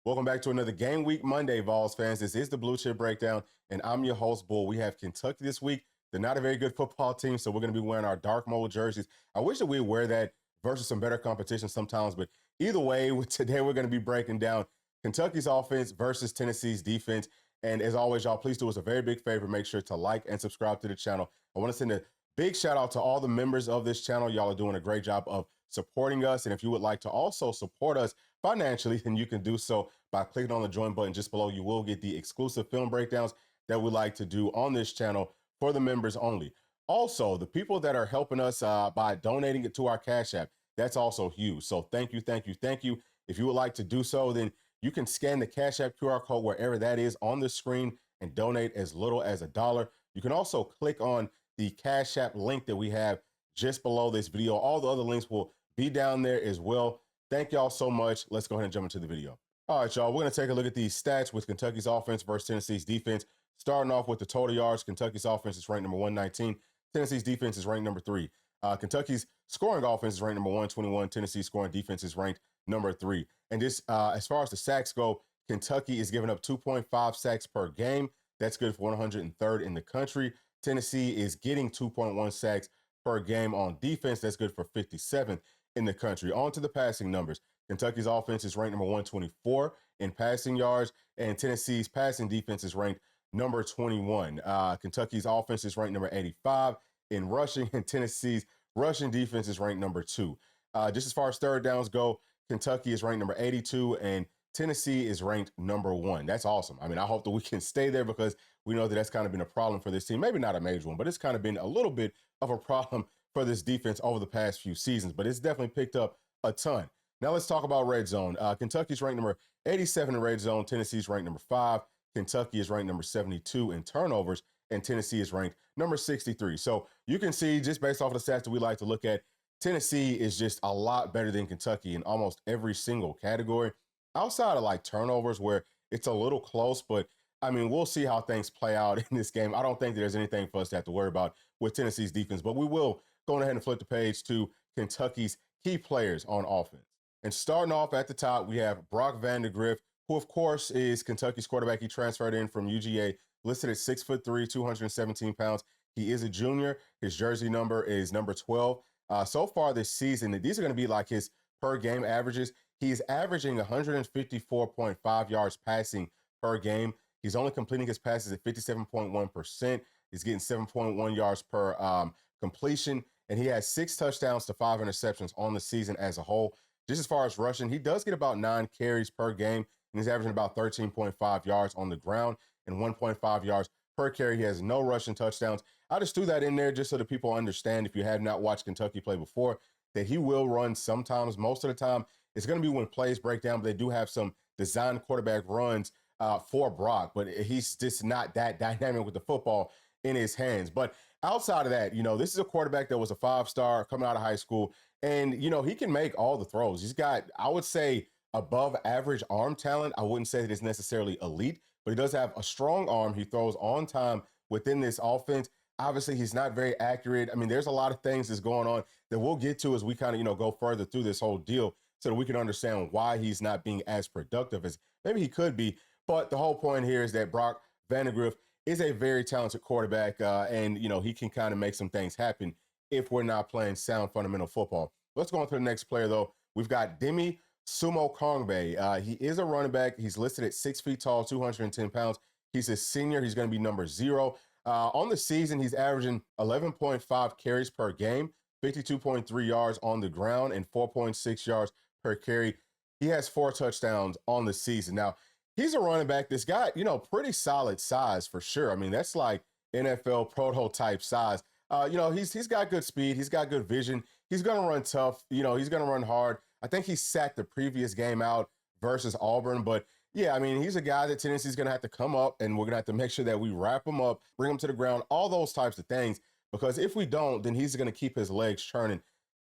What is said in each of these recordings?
Welcome back to another Game Week Monday, Vols fans. This is the Bluechip Breakdown, and I'm your host, Bull. We have Kentucky this week. They're not a very good football team, so we're going to be wearing our dark mode jerseys. I wish that we'd wear that versus some better competition sometimes, but either way, today we're going to be breaking down Kentucky's offense versus Tennessee's defense. And as always, y'all, please do us a very big favor. Make sure to like and subscribe to the channel. I want to send a big shout out to all the members of this channel. Y'all are doing a great job of supporting us. And if you would like to also support us financially, then you can do so by clicking on the join button just below. You will get the exclusive film breakdowns that we like to do on this channel for the members only. Also, the people that are helping us by donating it to our Cash App, that's also huge. So thank you, thank you, thank you. If you would like to do so, then you can scan the Cash App QR code wherever that is on the screen and donate as little as $1. You can also click on the Cash App link that we have just below this video. All the other links will be down there as well. Thank y'all so much. Let's go ahead and jump into the video. All right, y'all, we're going to take a look at these stats with Kentucky's offense versus Tennessee's defense. Starting off with the total yards, Kentucky's offense is ranked number 119. Tennessee's defense is ranked number 3. Kentucky's scoring offense is ranked number 121. Tennessee's scoring defense is ranked number 3. And just as far as the sacks go, Kentucky is giving up 2.5 sacks per game. That's good for 103rd in the country. Tennessee is getting 2.1 sacks per game on defense. That's good for 57th in the country. On to the passing numbers. Kentucky's offense is ranked number 124 in passing yards, and Tennessee's passing defense is ranked number 21. Kentucky's offense is ranked number 85 in rushing, and Tennessee's rushing defense is ranked number 2. Just as far as third downs go, Kentucky is ranked number 82, and Tennessee is ranked number 1. That's awesome. I mean, I hope that we can stay there because we know that that's kind of been a problem for this team. Maybe not a major one, but it's kind of been a little bit of a problem for this defense over the past few seasons, but it's definitely picked up a ton. Now let's talk about red zone. Kentucky's ranked number 87 in red zone. Tennessee's ranked number 5. Kentucky is ranked number 72 in turnovers, and Tennessee is ranked number 63. So you can see just based off of the stats that we like to look at, Tennessee is just a lot better than Kentucky in almost every single category. Outside of like turnovers where it's a little close, but I mean, we'll see how things play out in this game. I don't think there's anything for us to have to worry about with Tennessee's defense, but we will go ahead and flip the page to Kentucky's key players on offense. And starting off at the top, we have Brock Vandagriff, who of course is Kentucky's quarterback. He transferred in from UGA, listed at 6'3", 217 pounds. He is a junior. His jersey number is number 12. So far this season, these are going to be like his per game averages. He's averaging 154.5 yards passing per game. He's only completing his passes at 57.1%. He's getting 7.1 yards per completion, and he has 6 touchdowns to 5 interceptions on the season as a whole. Just as far as rushing, he does get about 9 carries per game, and he's averaging about 13.5 yards on the ground and 1.5 yards per carry. He has no rushing touchdowns. I just threw that in there just so that people understand, if you have not watched Kentucky play before, that he will run sometimes. Most of the time, it's going to be when plays break down, but they do have some design quarterback runs for Brock, but he's just not that dynamic with the football in his hands. But outside of that, you know, this is a quarterback that was a 5-star coming out of high school, and, you know, he can make all the throws. He's got, I would say, above average arm talent. I wouldn't say that it's necessarily elite, but he does have a strong arm. He throws on time within this offense. Obviously, he's not very accurate. I mean, there's a lot of things that's going on that we'll get to as we kind of, you know, go further through this whole deal so that we can understand why he's not being as productive as maybe he could be. But the whole point here is that Brock Vandagriff is a very talented quarterback, and, you know, he can kind of make some things happen if we're not playing sound fundamental football. Let's go on to the next player, though. We've got Demi Sumo Kongbe. He is a running back. He's listed at 6 feet tall, 210 pounds. He's a senior. He's going to be number 0. On the season, he's averaging 11.5 carries per game, 52.3 yards on the ground, and 4.6 yards per carry. He has 4 touchdowns on the season. Now, he's a running back that's got, you know, pretty solid size for sure. I mean, that's like NFL prototype size. You know, he's got good speed. He's got good vision. He's going to run tough. You know, he's going to run hard. I think he sat the previous game out versus Auburn. But, yeah, I mean, he's a guy that Tennessee's going to have to come up, and we're going to have to make sure that we wrap him up, bring him to the ground, all those types of things. Because if we don't, then he's going to keep his legs churning.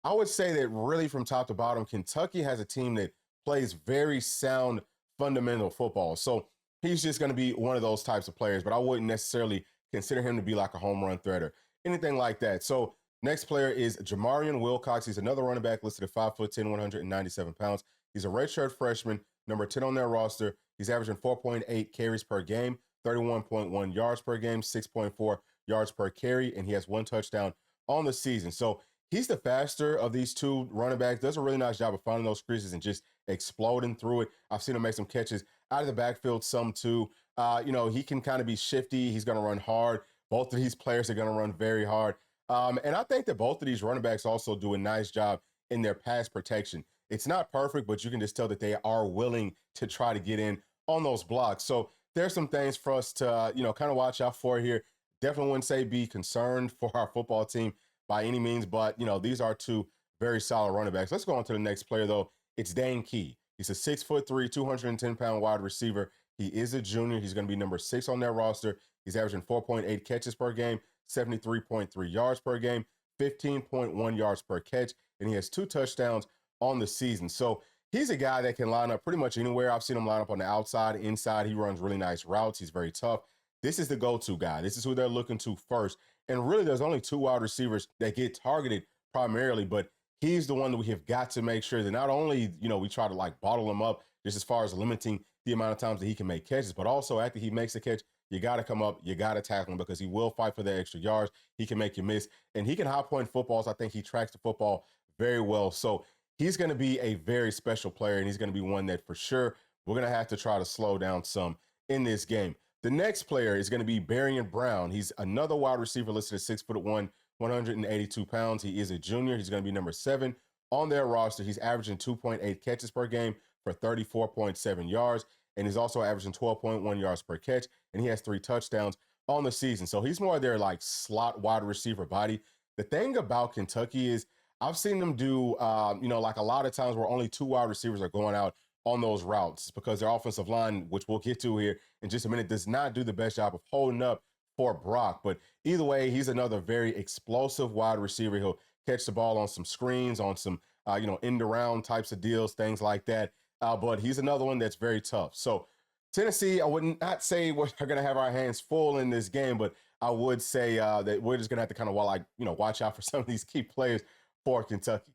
I would say that really from top to bottom, Kentucky has a team that plays very sound fundamental football. So he's just going to be one of those types of players, but I wouldn't necessarily consider him to be like a home run threat or anything like that. So next player is Jamarian Wilcox. He's another running back listed at 5'10", 197 pounds. He's a redshirt freshman number 10 on their roster. He's averaging 4.8 carries per game, 31.1 yards per game, 6.4 yards per carry, and he has 1 touchdown on the season. So he's the faster of these two running backs. Does a really nice job of finding those creases and just exploding through it. I've seen him make some catches out of the backfield, some too. He can kind of be shifty. He's going to run hard. Both of these players are going to run very hard. And I think that both of these running backs also do a nice job in their pass protection. It's not perfect, but you can just tell that they are willing to try to get in on those blocks. So there's some things for us to, kind of watch out for here. Definitely wouldn't say be concerned for our football team by any means, but, these are two very solid running backs. Let's go on to the next player, though. It's Dane Key. He's a 6'3", 210-pound wide receiver. He is a junior. He's going to be number 6 on their roster. He's averaging 4.8 catches per game, 73.3 yards per game, 15.1 yards per catch, and he has 2 touchdowns on the season. So he's a guy that can line up pretty much anywhere. I've seen him line up on the outside, inside. He runs really nice routes. He's very tough. This is the go-to guy. This is who they're looking to first. And really, there's only 2 wide receivers that get targeted primarily, but he's the one that we have got to make sure that not only, we try to bottle him up just as far as limiting the amount of times that he can make catches, but also after he makes a catch, you got to come up, you got to tackle him because he will fight for the extra yards. He can make you miss, and he can high point footballs. I think he tracks the football very well. So he's going to be a very special player, and he's going to be one that for sure we're going to have to try to slow down some in this game. The next player is going to be Barian Brown. He's another wide receiver listed at 6'1", 182 pounds. He is a junior. He's going to be number 7 on their roster. He's averaging 2.8 catches per game for 34.7 yards, and he's also averaging 12.1 yards per catch, and he has 3 touchdowns on the season. So he's more their slot wide receiver body. The thing about Kentucky is I've seen them do, a lot of times where only 2 wide receivers are going out on those routes because their offensive line, which we'll get to here in just a minute, does not do the best job of holding up for Brock. But either way, he's another very explosive wide receiver. He'll catch the ball on some screens, on some, end around types of deals, things like that. But he's another one that's very tough. So Tennessee, I would not say we're going to have our hands full in this game, but I would say that we're just going to have to kind of, watch out for some of these key players for Kentucky.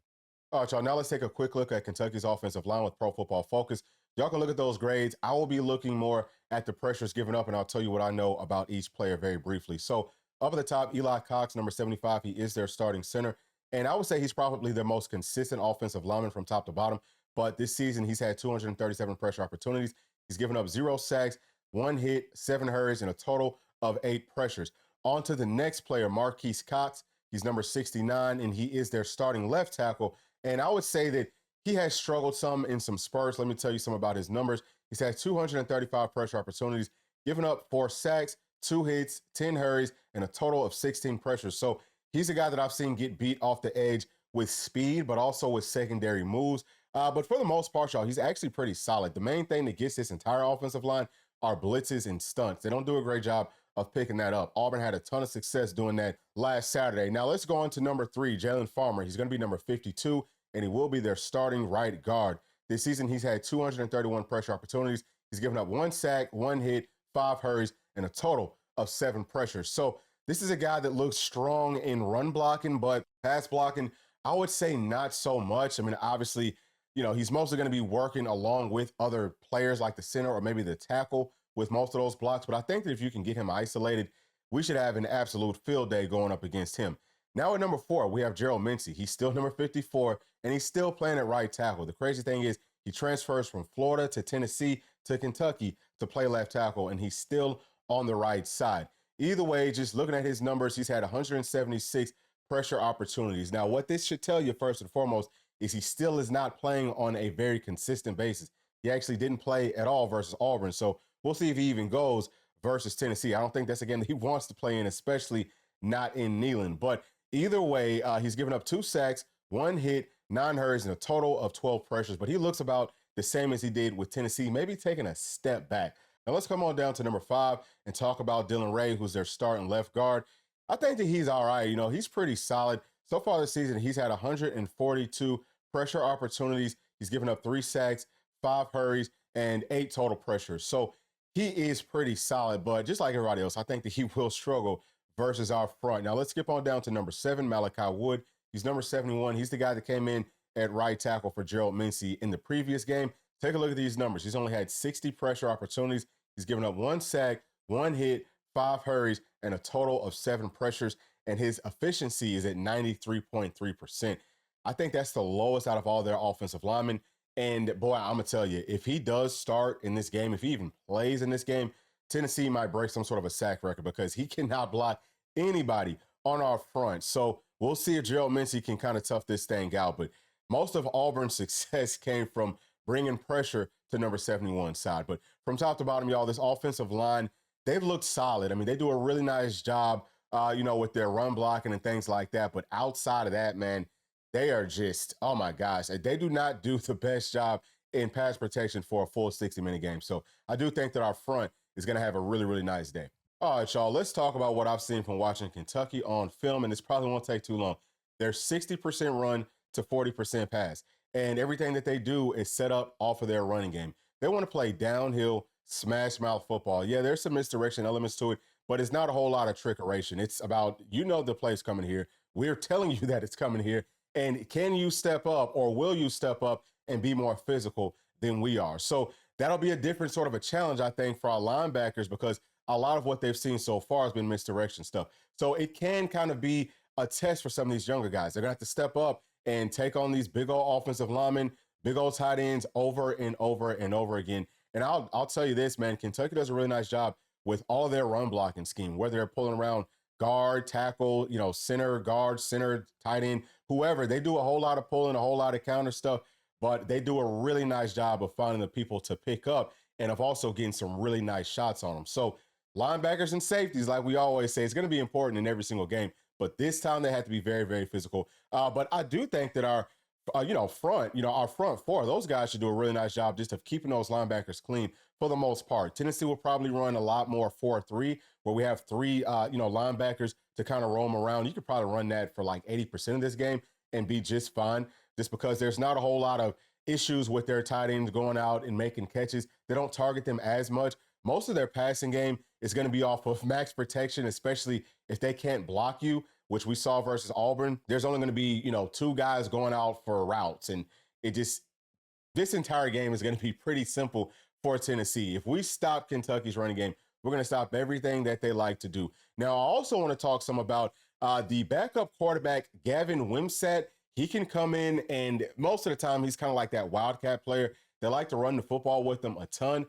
All right, y'all, now let's take a quick look at Kentucky's offensive line with Pro Football Focus. Y'all can look at those grades. I will be looking more at the pressures given up, and I'll tell you what I know about each player very briefly. So up at the top, Eli Cox, number 75. He is their starting center, and I would say he's probably their most consistent offensive lineman from top to bottom. But this season, he's had 237 pressure opportunities. He's given up 0 sacks, 1 hit, 7 hurries, and a total of 8 pressures. On to the next player, Marquise Cox. He's number 69, and he is their starting left tackle. And I would say that he has struggled some in some spurts. Let me tell you some about his numbers. He's had 235 pressure opportunities, given up 4 sacks, 2 hits, 10 hurries, and a total of 16 pressures. So he's a guy that I've seen get beat off the edge with speed, but also with secondary moves. But for the most part, y'all, he's actually pretty solid. The main thing that gets this entire offensive line are blitzes and stunts. They don't do a great job of picking that up. Auburn had a ton of success doing that last Saturday. Now let's go on to number 3, Jalen Farmer. He's going to be number 52, and he will be their starting right guard. This season, he's had 231 pressure opportunities. He's given up 1 sack, 1 hit, 5 hurries, and a total of 7 pressures. So this is a guy that looks strong in run blocking, but pass blocking, I would say not so much. I mean, obviously, he's mostly going to be working along with other players like the center or maybe the tackle with most of those blocks. But I think that if you can get him isolated, we should have an absolute field day going up against him. Now at number 4, we have Gerald Mincey. He's still number 54, and he's still playing at right tackle. The crazy thing is he transfers from Florida to Tennessee to Kentucky to play left tackle, and he's still on the right side. Either way, just looking at his numbers, he's had 176 pressure opportunities. Now, what this should tell you first and foremost is he still is not playing on a very consistent basis. He actually didn't play at all versus Auburn, so we'll see if he even goes versus Tennessee. I don't think that's a game that he wants to play in, especially not in Neyland. But either way, he's given up 2 sacks, 1 hit, 9 hurries, and a total of 12 pressures. But he looks about the same as he did with Tennessee, maybe taking a step back. Now let's come on down to number 5 and talk about Dylan Ray, who's their starting left guard. I think that he's all right. He's pretty solid. So far this season, he's had 142 pressure opportunities. He's given up 3 sacks, 5 hurries, and 8 total pressures. So he is pretty solid, but just like everybody else, I think that he will struggle versus our front. Now let's skip on down to number 7, Malachi Wood. He's number 71. He's the guy that came in at right tackle for Gerald Mincey in the previous game. Take a look at these numbers. He's only had 60 pressure opportunities. He's given up 1 sack, 1 hit, 5 hurries, and a total of 7 pressures. And his efficiency is at 93.3%. I think that's the lowest out of all their offensive linemen. And boy, I'm going to tell you, if he does start in this game, if he even plays in this game, Tennessee might break some sort of a sack record because he cannot block anybody on our front. So we'll see if Gerald Mincey can kind of tough this thing out. But most of Auburn's success came from bringing pressure to number 71 side. But from top to bottom, y'all, this offensive line, they've looked solid. I mean, they do a really nice job, with their run blocking and things like that. But outside of that, man, they are just, oh my gosh, they do not do the best job in pass protection for a full 60-minute game. So I do think that our front is going to have a really, really nice day. All right, y'all, let's talk about what I've seen from watching Kentucky on film, and this probably won't take too long. They're 60% run to 40% pass, and everything that they do is set up off of their running game. They want to play downhill, smash mouth football. Yeah, there's some misdirection elements to it, but it's not a whole lot of trickeration. It's about, the play's coming here. We're telling you that it's coming here, and can you step up, or will you step up and be more physical than we are? So that'll be a different sort of a challenge, I think, for our linebackers, because a lot of what they've seen so far has been misdirection stuff. So it can kind of be a test for some of these younger guys. They're going to have to step up and take on these big old offensive linemen, big old tight ends over and over and over again. And I'll tell you this, man, Kentucky does a really nice job with all of their run blocking scheme, whether they're pulling around guard, tackle, center, guard, center, tight end, whoever. They do a whole lot of pulling, a whole lot of counter stuff, but they do a really nice job of finding the people to pick up and of also getting some really nice shots on them. So linebackers and safeties, like we always say, it's going to be important in every single game, but this time they have to be very, very physical. But I do think that our front four, those guys should do a really nice job just of keeping those linebackers clean for the most part. Tennessee will probably run a lot more 4-3, where we have 3, linebackers to kind of roam around. You could probably run that for like 80% of this game and be just fine, just because there's not a whole lot of issues with their tight ends going out and making catches. They don't target them as much. Most of their passing game is going to be off of max protection, especially if they can't block you, which we saw versus Auburn. There's only going to be, 2 guys going out for routes. And this entire game is going to be pretty simple for Tennessee. If we stop Kentucky's running game, we're going to stop everything that they like to do. Now, I also want to talk some about the backup quarterback, Gavin Wimsatt. He can come in, and most of the time, he's kind of like that wildcat player. They like to run the football with him a ton.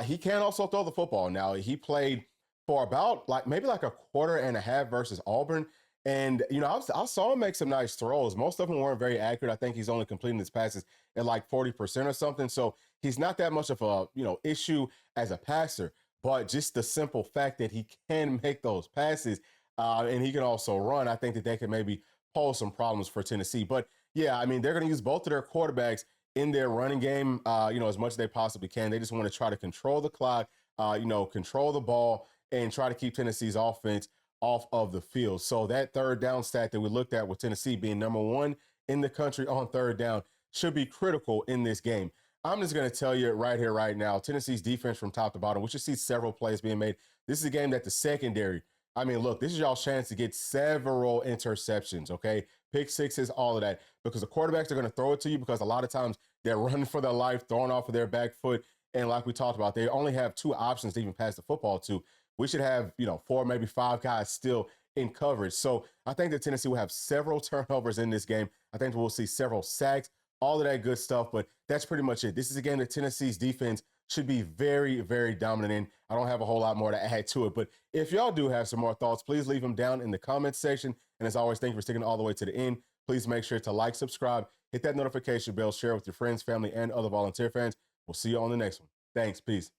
He can also throw the football. Now, he played for about maybe a quarter and a half versus Auburn. And, I saw him make some nice throws. Most of them weren't very accurate. I think he's only completing his passes at 40% or something. So he's not that much of a, issue as a passer. But just the simple fact that he can make those passes and he can also run, I think that they can maybe pose some problems for Tennessee. But, yeah, I mean, they're going to use both of their quarterbacks in their running game, as much as they possibly can. They just want to try to control the clock, control the ball, and try to keep Tennessee's offense off of the field. So that third down stat that we looked at with Tennessee being number 1 in the country on third down should be critical in this game. I'm just going to tell you right here, right now, Tennessee's defense from top to bottom, we should see several plays being made. This is a game that the secondary, look, this is y'all's chance to get several interceptions, okay? Pick sixes, all of that, because the quarterbacks are going to throw it to you because a lot of times they're running for their life, throwing off of their back foot. And like we talked about, they only have 2 options to even pass the football to. We should have, 4, maybe 5 guys still in coverage. So I think that Tennessee will have several turnovers in this game. I think we'll see several sacks, all of that good stuff. But that's pretty much it. This is a game that Tennessee's defense should be very, very dominant in. I don't have a whole lot more to add to it. But if y'all do have some more thoughts, please leave them down in the comments section. And as always, thank you for sticking all the way to the end. Please make sure to like, subscribe, hit that notification bell, share with your friends, family, and other volunteer fans. We'll see you on the next one. Thanks. Peace.